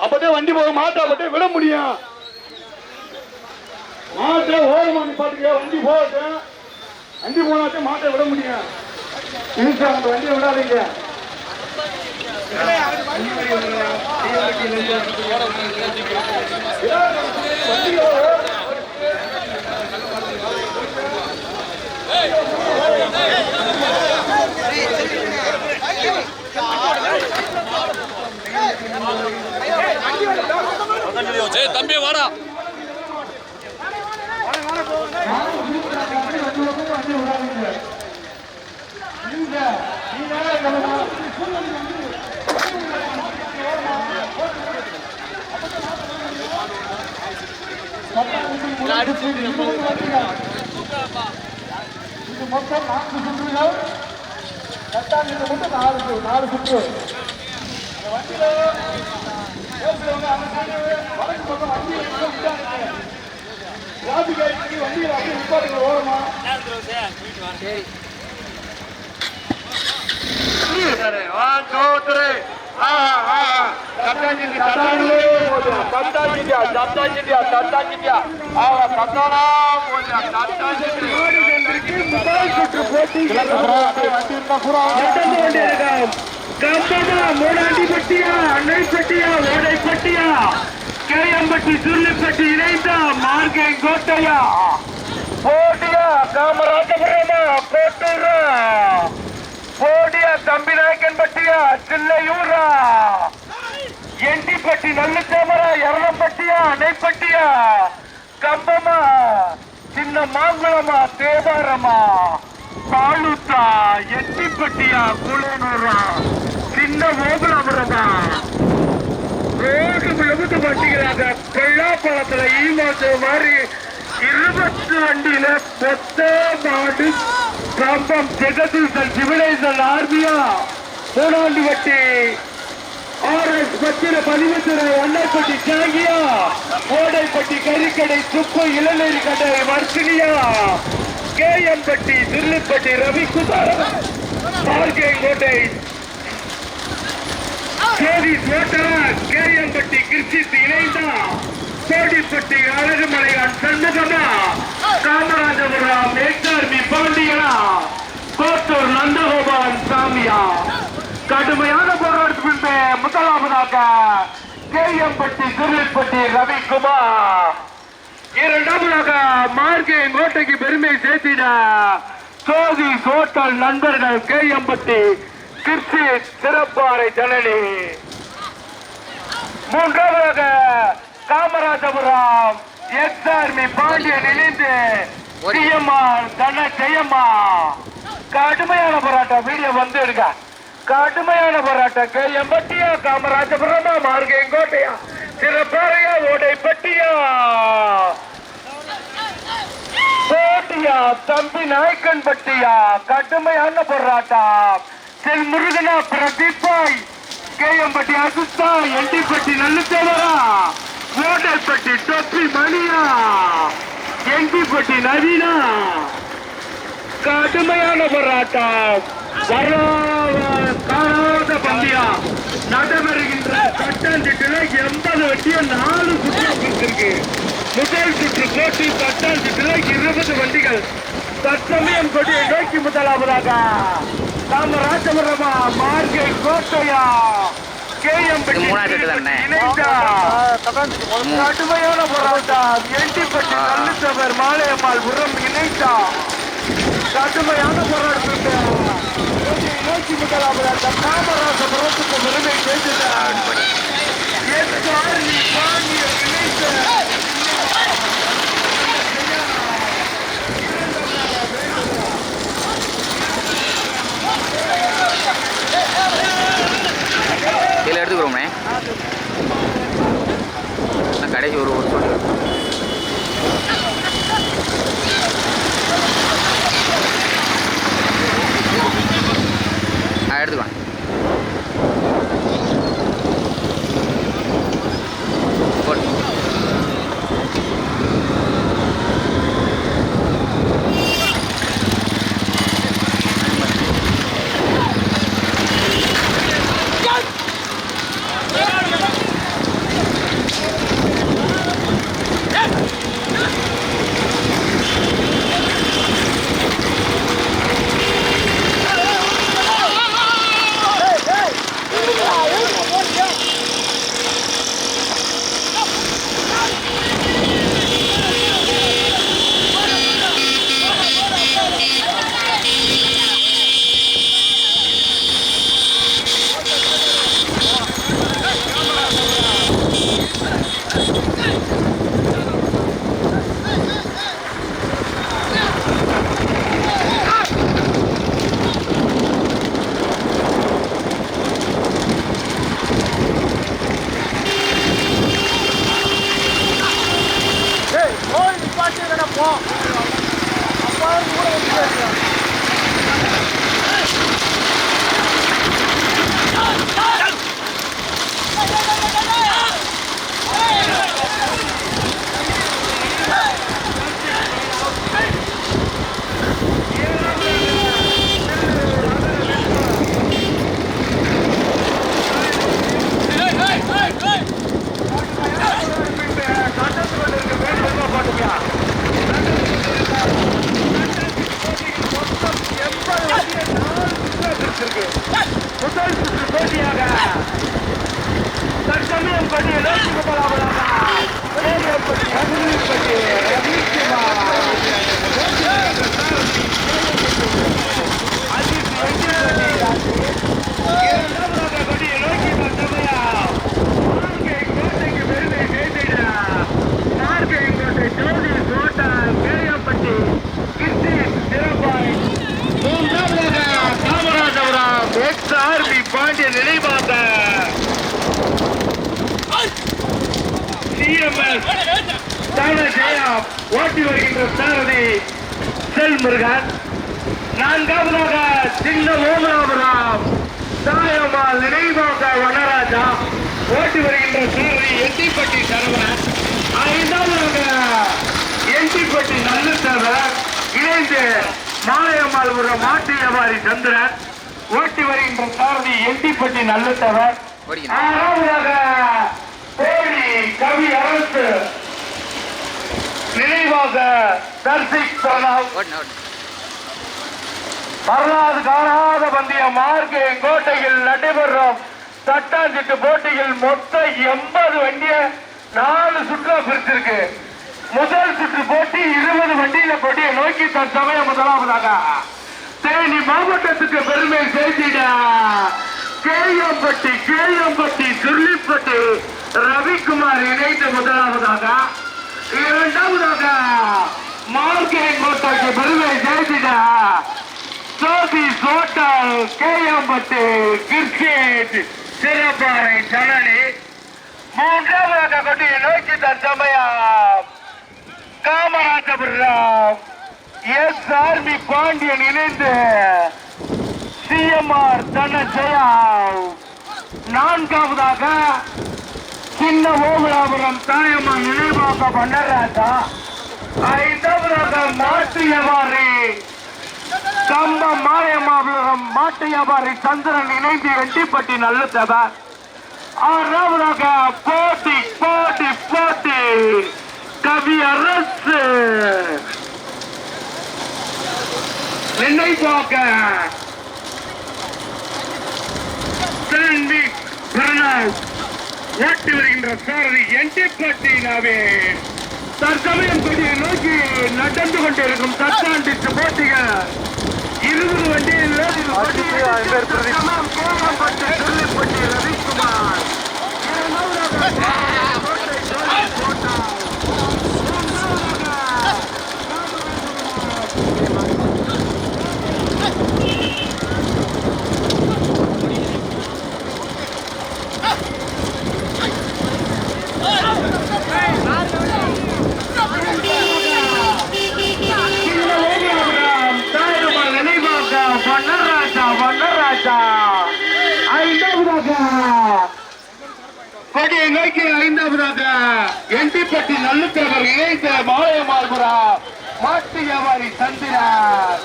அப்பதான் வண்டி போக மாட்டா அப்பதான் விட முடியும். மாட்டை ஓரமா பாத்துக்க, வண்டி போகட்டும். வண்டி போனாச்சும் மாட்டை விட முடியும். அந்த வண்டியை விடாதீங்க. தம்பி வாடா. மொத்தம் 4 சுற்றுகள். கட்டாங்க மட்டும் 4 சுற்று. வண்டியில வடக்கு பக்கம் வண்டியை டிராபிக் ஆயிடுச்சு. வண்டியில் அப்படியே நிப்பாட்டுங்க ஓரமா. மூடாண்டிப்பட்டியா, அன்னைப்பட்டியா, ஓடைப்பட்டியா, கேஎம்பட்டி, சுருளிப்பட்டி இணைந்த மார்க்கை கோட்டையா, போட்டியா காமராஜபுரமா, கோட்டூரா, போடியா தம்பிநாயக்கன்பட்டியா, சில்லையூரா, எண்டிப்பட்டி, நல்லுத்தேமரா, எரணப்பட்டியா, அணைப்பட்டியா, கம்பமா, சின்ன மாங்குளமா, தேவாரமா, பாலுத்தா, எட்டிப்பட்டியா, குளனூரா, சின்ன ஓகுலாபுரமா, ரோடு விழுந்து பட்டிகளாக கொள்ளாப்பழத்துல ஈமாத்து மாதிரி 20 வண்டியில மொத்த மாடு கம்பம் ஜெகதீசன் சிவிலேசன் ஆர்மியா, மூணாண்டிப்பட்டி ஆர்எஸ் பத்திர பதிவுத்துறை, அன்னைப்பட்டி சாங்கியா, ஓடைப்பட்டி கறிக்கடை சுப்பு, இளநீர் கடை வர்சினியா, கேஎம்பட்டி, திருப்பட்டி ரவிக்குமார், கோட்டை ஜோதி கோட்டா, கேஎம்பட்டி கிருஷித் இணைந்தா, கோடிப்பட்டி அழகுமலையான் சண்முகமா, காமராஜபுரம் மேற்கார்மி பாண்டியனா, கோட்டூர் நந்தகோபாலன் சாமியா. கடுமையான போராட்டத்திற்கு முதலாவதாக கேஎம்பட்டி திருப்பட்டி ரவிக்குமார், இரண்டாவதாக மார்க்கை கோட்டைக்கு பெருமை சேர்த்திட சோதி ஹோட்டல் நண்பர்கள் கேஎம்பட்டி கிருஷி சிறப்பாறை ஜனனி, மூன்றாவதாக காமராஜபுரம் எக்ஸார்மி பாண்டியன் இணைந்து சிஎம்ஆர் தன ஜெயம்மா. கடுமையான போராட்டம் வீடியோ வந்து எடுக்க. கடுமையான போராட்டம் கேஎம்பட்டியா, காமராஜபுரமா, மார்க்கை கோட்டையா, சிறப்பாறையா, ஓடைப்பட்டியா, போட்டியா தம்பி நாயக்கன்பட்டியா. கடுமையான போராட்டம். செல் முருகனா, பிரதீப்பாய், கேஎம்பட்டி அசுத்தா, எண்டிப்பட்டி நல்லுத்தேவரா, ஓடைப்பட்டி தொப்பி மணியா, எண்டிப்பட்டி நவீனா. கடுமையான போராட்டம். காணாத பந்தியா நடைபெறுகின்ற கட்டாஞ்சிட்டுல 80 வண்டியை 4 சுற்று கொடுத்திருக்கு. முதல் சுற்று போட்டி கட்டாஞ்சிட்டுல 20 வண்டிகள் தற்சமயம் கொடியை நோக்கி முதலாவதாக காமராஜபுரமா, மார்க்கை கோட்டையா, கேஎம்பட்டி இணைந்தா. கடுமையான போராட்டம். எண்டிப்பட்டி நல்லுத்தவர் மாலையம்மாள் உரம் இணைந்தா. கடுமையான போராட்டத்திற்கு நோக்கி முதலாவதாக காமராஜபுரத்துக்கு பெருமை சேர்த்துட்டார். இதில் எடுத்துக்கிறோமே கடைசி ஒரு சொல்லி எடுத்துக்கலாம். பாண்டிய நினைவாக ஓட்டி வருகின்ற சாரதி செல்முருகன். நான்காவதாக சின்ன ஓமராபுரம் தாயம்மாள் நினைவாக வனராஜா ஓட்டி வருகின்ற சாரதி எட்டிப்பட்டி சரவணன். ஐந்தாவதாக எட்டிப்பட்டி நல்லத்தவர் இணைந்து மாலையம்மாள் ஒரு மாட்டு வியாபாரி சந்திரன் ஓட்டி வருகின்ற சாரதி எட்டிப்பட்டி நல்லத்தவர். ஆறாவதாக தேனி கவி அரசு நினைவாக தர்சிக் பிரணவ். வரலாறு காணாத பந்தய மார்க்கு கோட்டையில் நடைபெறும் தட்டாஞ்சிட்டு போட்டியில் மொத்தம் 80 வண்டிய 4 சுற்றா பிரிச்சிருக்கு. முதல் சுற்று போட்டி 20 வண்டியில போட்டியை நோக்கி தற்சமயம் முதலாவதாக தேனி மாவட்டத்துக்கு பெருமை சேர்த்திட கேஎம்பட்டி சுருளிப்பட்டி ரவிக்குமார் இணைந்து முதலாவதாக. இரண்டாவதாக மார்க்கெட் கோட்டைக்கு பெருமை சேர்த்திட சோதி சோட்டல் கேஎம்பட்டி கிரிக்கெட் சிறப்பாறை ஜனனி. மூன்றாவதாக கொட்டியை நோக்கி தற்சமயம் காமராஜபுரம் எஸ் ஆர்மி பாண்டியன் இணைந்து சிஎம்ஆர் தனஜயா. நான்காவதாக சின்ன ஓமலாபுரம் தாயம்மா நினைவாக வனராஜா. ஐந்தாவதாக மாட்டு வியாபாரி கம்பம் மாலையம்மாபுரம் மாட்டு வியாபாரி சந்திரன் இணைந்து எட்டிப்பட்டி நல்லத்தவர். ஆறாவதாக போட்டி போட்டி போட்டி கவி அரசு நினைவாக ஓட்டி வருகின்ற சாரதி எட்டிப்பட்டி நவீன். தற்சமயம் கொடியை நோக்கி நடந்து கொண்டிருக்கும் தற்சாண்டிற்கு போட்டிகள் 20 வண்டியில் சொல்லிப்பட்டி ரவிக்குமார். கொடியை நோக்கி ஐந்தாவதாக எண்டிப்பட்டி நல்லுத்தவர் இணைந்த மாலையம்மாள்புரம் மாட்டு வியாபாரி சந்திரன்.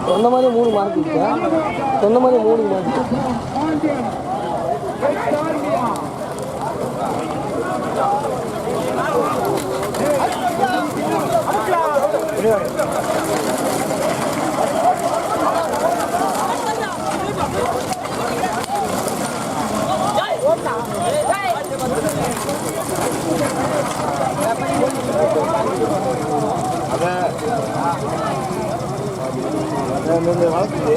சொன்ன மாதிரி 3 மார்க் சொன்ன மாதிரி 3 மார்க். வளர்த்து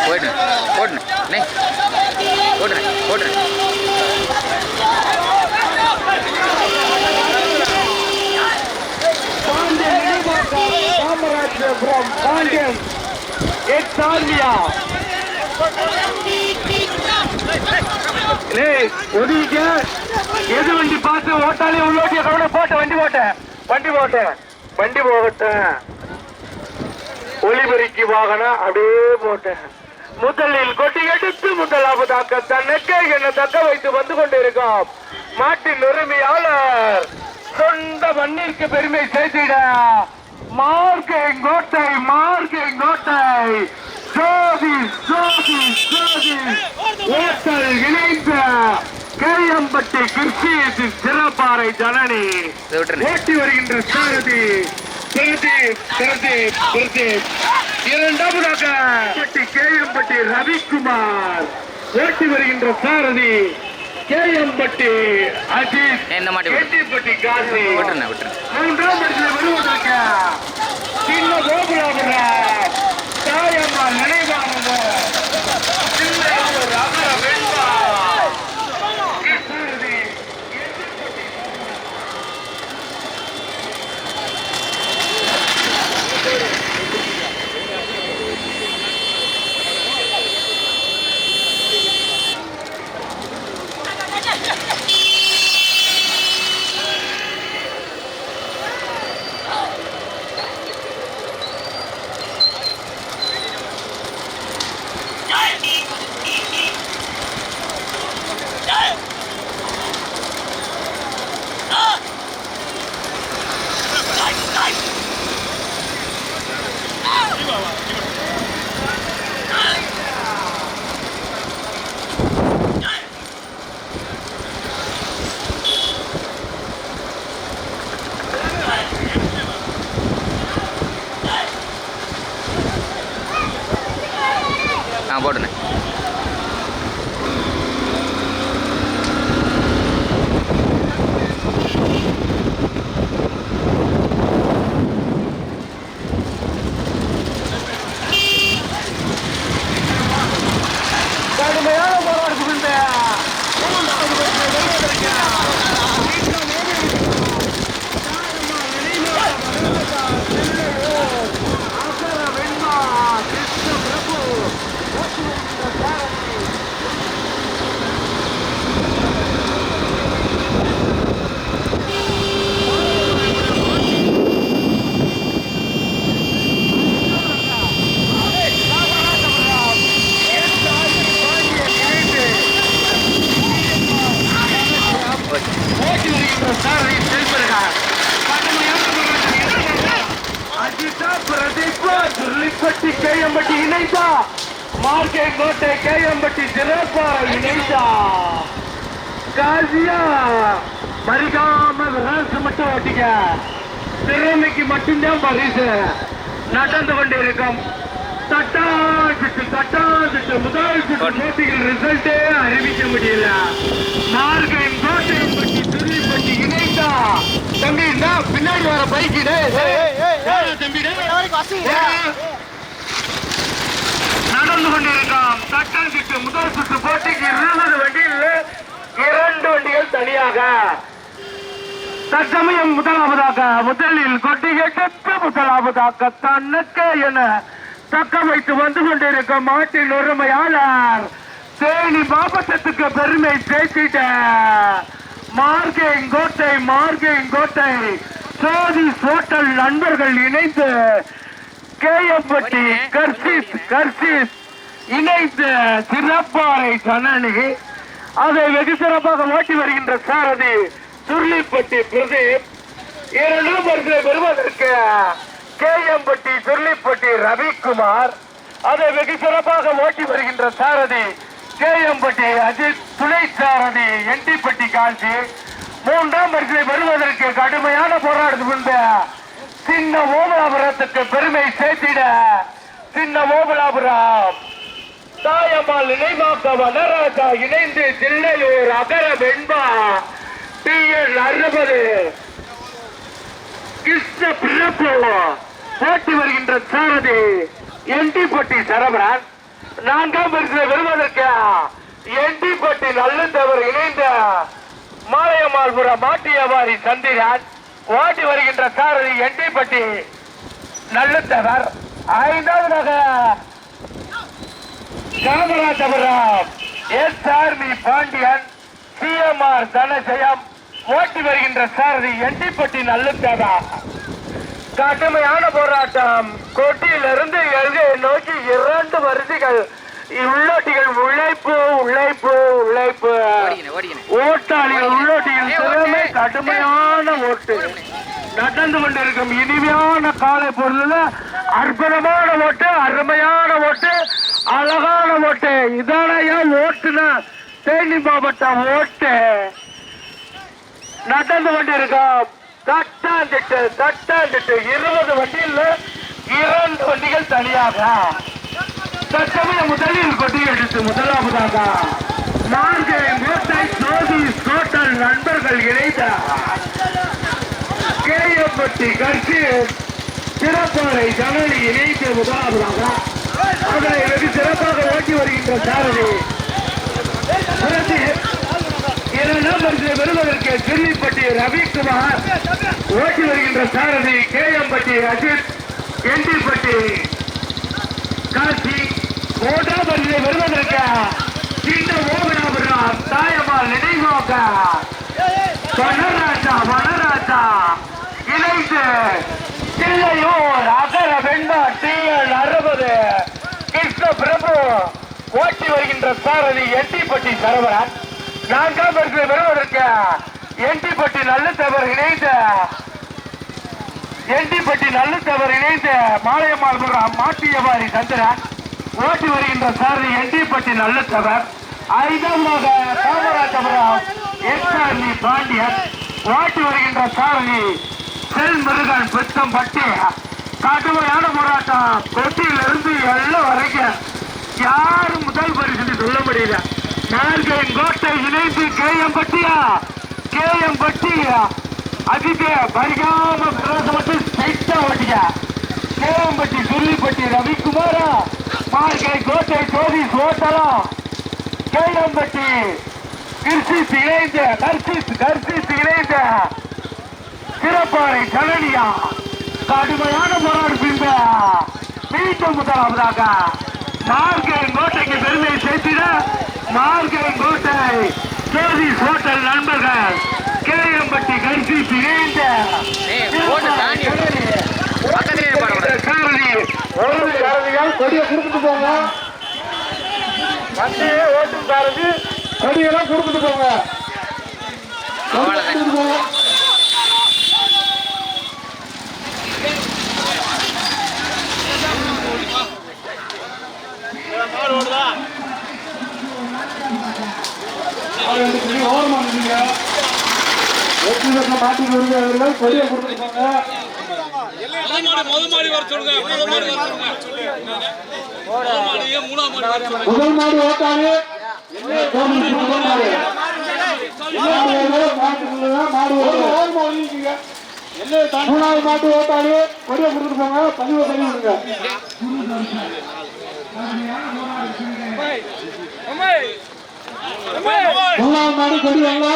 போயிட்டு போட்டுனே நே போட்டுனே போட்டுனே from Pandian. It's India. ஒதுங்க எது வண்டி பார்த்து ஓட்டாலே உள்ளோட்டிய கவலை போட்ட வண்டி போகட்டேன் ஒளிபெருக்கி வாகனம் அப்படியே போட்டேன். முதலில் கொட்டி எடுத்து முதலாவதாக தன்னுக்கு என்ன தக்க வைத்து வந்து கொண்டிருக்கோம் மாட்டின் உரிமையாளர் சொந்த மண்ணிற்கு பெருமை சேர்த்திட மார்க்கிங் கோட்டை ஜோதி ஓட்டல் இணைந்த கேயம்பட்டி கிருஷ்ணி சிறப்பாறை ஜனனி ஓட்டி வருகின்ற சாரதி இரண்டாவதாக கேயம்பட்டி ரவிக்குமார் ஓட்டி வருகின்ற சாரதி கேயம்பட்டி அஜித் எட்டிப்பட்டி காசி மூன்றாம் இடத்தில் வருவதற்கு சின்ன கோபுராபுர தாயம்மா நினைவானது போட்டுனே கேயம்பட்டி இணைந்தா மார்க்கெட் கோட்டை கேயம்பட்டி சிறப்பாக இணைந்தா காசியா மறிக்காம விரசு மட்டும் ஓட்டிக்க திறமைக்கு மட்டும்தான் பரிசு நடந்து கொண்டிருக்கும் தட்டாசிட்டு முதல் சுற்று போட்டியில் ரிசல்ட்டே அறிவிக்க முடியல மார்க்கெட் கோட்டையம்பட்டி திருப்பட்டி இணைந்தா தம்பி பின்னாடி வர பைக்கிடு தம்பி நடந்து கொண்டிருக்கோம் தட்டம் சுற்று முதல் சுற்று போட்டிக்கு 20 வண்டியில் 2 வண்டிகள் தனியாக தற்சமயம் முதலில் கொட்டி எடுத்து முதலாவதாக தன்னுக்கு என தக்க வைத்து வந்து கொண்டிருக்கும் மாட்டின் உரிமையாளர் தேனி மாவட்டத்துக்கு பெருமை சேர்த்திட்ட மார்க்கிங் கோட்டை சோதி ஹோட்டல் நண்பர்கள் இணைந்து கேயம்பட்டி கர்சிஸ் இணைந்து சிறப்பாறை ஜனனி அதை வெகு சிறப்பாக ஓட்டி வருகின்ற சாரதி சுருளிப்பட்டி பிரதீப் 2 பரிசை பெறுவதற்கு கேயம்பட்டி சுருளிப்பட்டி ரவிக்குமார் அதை வெகு சிறப்பாக ஓட்டி வருகின்ற சாரதி கேயம்பட்டி அஜித் துணை சாரதி எண்டிப்பட்டி காஞ்சி 3ஆம் பரிசை பெறுவதற்கு கடுமையான போராட்டத்துக்கு முன்பு சின்ன ஓமலாபுரத்துக்கு பெருமை சேர்த்திட சின்ன ஓமலாபுரம் தாயம்மாள் நினைவாக்க வனராஜா இணைந்து தில்லையூர் அகர வெண்பா TL 60 கிருஷ்ண பிரபு போட்டி வருகின்ற சாரதி எண்டிப்பட்டி சரவரன். 4ஆம் பரிசு பெறுவதற்கு எண்டிப்பட்டி நல்லந்தவர் இணைந்த மாலையமால்புரம் மாட்டு வியாபாரி சந்திரன். ஓட்டி வருகின்ற சாரதி எண்டிப்பட்டி நல்லந்தவர். 5ஆவதாக காமராஜபுரம் எஸ்ஆர்மி பாண்டியன் சிஎம்ஆர் தனஜயம். ஓட்டி வருகின்ற சாரதி எண்டிப்பட்டி நல்லந்தவர். கடுமையான போராட்டம். கொட்டியிலிருந்து எழுதியை நோக்கி 2 வரிசைகள் உள்ளோட்டிகள் உழைப்பு உழைப்பு உழைப்பு. ஓட்டாளிகள் உள்ளோட்டிகள் திறமை கடுமையான ஓட்டு நடந்து கொண்டிருக்கும் இனிமையான காலை பொருள். அற்புதமான ஓட்டு, அருமையான ஓட்டு, அழகான ஓட்டு. இதானையா ஓட்டுனா தேனி மாவட்டம் ஓட்டு நடந்து கொண்டிருக்கும். தட்டாந்திட்டு 20 வண்டியில் 2 வண்டிகள் தனியாக. தற்சமய முதலில் கொட்டி எடுத்து முதலாவதாக மார்கை மூட்டை ஜோதி ஹோட்டல் நண்பர்கள் இணைந்த கேயப்பட்டி கட்சி சிறப்பாறை ஜனனி இணைத்து முதலாவதாக அதனை வெகு சிறப்பாக ஓட்டி வருகின்ற சாரதி 2ஆம் பரிசை பெறுவதற்கு சில்லிப்பட்டி ரவிக்குமார். ஓட்டி வருகின்ற சாரதி கேஎம்பட்டி அஜித் எண்டிப்பட்டி காட்சி. 3ஆம் பரிசை பெறுவதற்கு சின்ன ஓகனாபுரம் தாயம்மாள் நினைவாக வனராஜா இணைந்து தில்லையூர் அகர வெண்பா டிஎல் 60 கிருஷ்ண பிரபு. ஓட்டி வருகின்ற சாரதி எண்டிப்பட்டி சரவரன். 4ஆம் பரிசை பெறுவதற்கு எண்டிப்பட்டி நல்லத்தவர் இணைந்த மாலையமால்புரம் மாட்டு வியாபாரி சந்திரன். ஓட்டி வருகின்ற சாரதி எண்டிப்பட்டி நல்லத்தவர். 5ஆவதாக காமராஜபுரம் எஸ்ஆர்மி பாண்டியன். ஓட்டி வருகின்ற சாரதி செல் முருகன் புத்தம்பட்டி. கடுமையான போராட்டம். கொட்டியிலிருந்து எல்லாம் வரைக்கும் யாரும் முதல் பரிசு சொல்ல முடியல. நார்கையின் கோட்டை இணைந்து கேஎம்பட்டியா அதிக பரிகாம பிரதமத்தை ஸ்ட்ரைட்டா ஓட்டியா. கேஎம்பட்டி சுள்ளிப்பட்டி ரவிக்குமாரா மார்கை கோட்டை ஜோதி ஹோட்டலா கேஎம்பட்டி கர்சிஸ் இணைந்த சிறப்பாறை ஜனனியா. கடுமையான போராட்டம். மீண்டும் முதலாவதாக மார்கை கோட்டைக்கு பெருமை சேர்த்திட மார்கை கோட்டை ஜோதி ஹோட்டல் நண்பர்கள் கேஎம்பட்டி கர்சிஸ் இணைந்த கொடியை கொடுத்துட்டு போங்க. வண்டியே ஓட்டும் சாரதி கொடியெல்லாம் கொடுத்துட்டு போங்க. மாட்டி வருகிறவர்கள் கொடியை கொடுத்துட்டு போங்க. முதல் மாடு ஓட்டாளி மூணாவது மாட்டு ஓட்டாளி கொடியை கொடுத்துட்டு போங்க. பதிவு பண்ணி விடுங்க. மூணாவது மாடு கொடி வாங்க.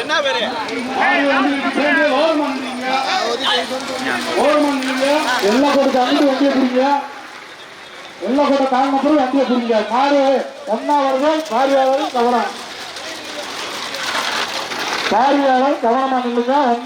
என்ன பேரு எல்லாம் கூட தங்கிட்டு வண்டியை புரியுங்க. எல்லாம் கூட தாங்க அப்புறம் வண்டியை புரியுங்க. மாடு ஒன்னா வருது. பார்வையாளர் கவனமா நில்லுங்க.